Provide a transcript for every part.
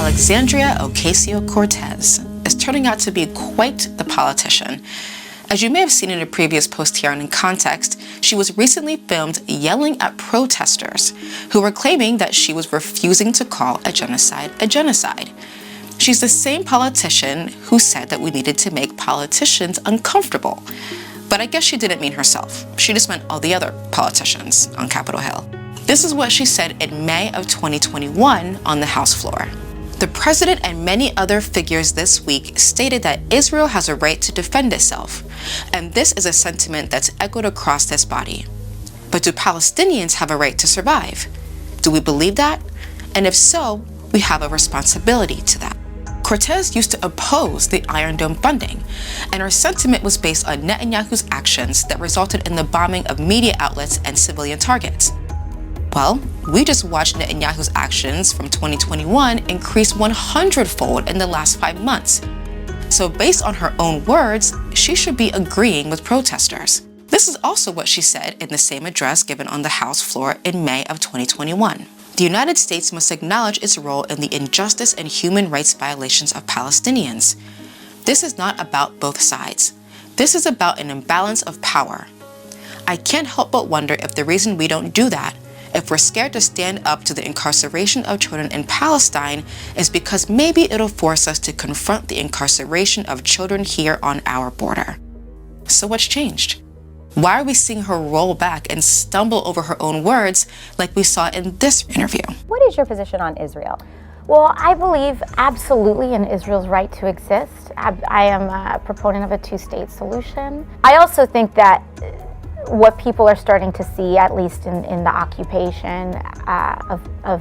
Alexandria Ocasio-Cortez is turning out to be quite the politician. As you may have seen in a previous post here on In Context, she was recently filmed yelling at protesters who were claiming that she was refusing to call a genocide a genocide. She's the same politician who said that we needed to make politicians uncomfortable. But I guess she didn't mean herself. She just meant all the other politicians on Capitol Hill. This is what she said in May of 2021 on the House floor. The president and many other figures this week stated that Israel has a right to defend itself, and this is a sentiment that's echoed across this body. But do Palestinians have a right to survive? Do we believe that? And if so, we have a responsibility to that. Cortez used to oppose the Iron Dome funding, and her sentiment was based on Netanyahu's actions that resulted in the bombing of media outlets and civilian targets. Well, we just watched Netanyahu's actions from 2021 increase 100-fold in the last 5 months. So based on her own words, she should be agreeing with protesters. This is also what she said in the same address given on the House floor in May of 2021. The United States must acknowledge its role in the injustice and human rights violations of Palestinians. This is not about both sides. This is about an imbalance of power. I can't help but wonder if the reason we don't do that, if we're scared to stand up to the incarceration of children in Palestine, is because maybe it'll force us to confront the incarceration of children here on our border. So what's changed? Why are we seeing her roll back and stumble over her own words like we saw in this interview? What is your position on Israel? Well, I believe absolutely in Israel's right to exist. I am a proponent of a two-state solution. I also think that what people are starting to see, at least in the occupation of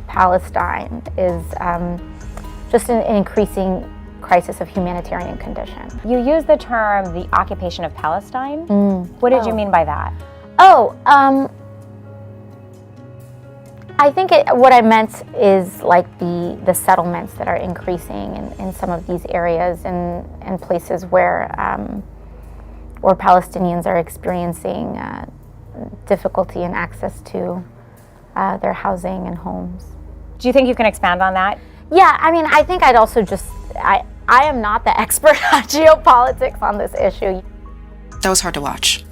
Palestine, is just an increasing crisis of humanitarian condition. You use the term the occupation of Palestine. What did you mean by that? I think what I meant is like the settlements that are increasing in some of these areas and places where Palestinians are experiencing difficulty in access to their housing and homes. Do you think you can expand on that? Yeah, I mean, I think I'd also I am not the expert on geopolitics on this issue. That was hard to watch.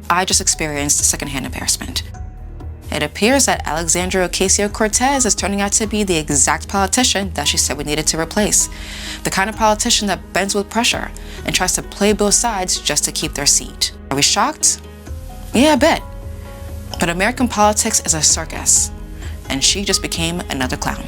I just experienced secondhand embarrassment. It appears that Alexandria Ocasio-Cortez is turning out to be the exact politician that she said we needed to replace. The kind of politician that bends with pressure and tries to play both sides just to keep their seat. Are we shocked? Yeah, a bit. But American politics is a circus, and she just became another clown.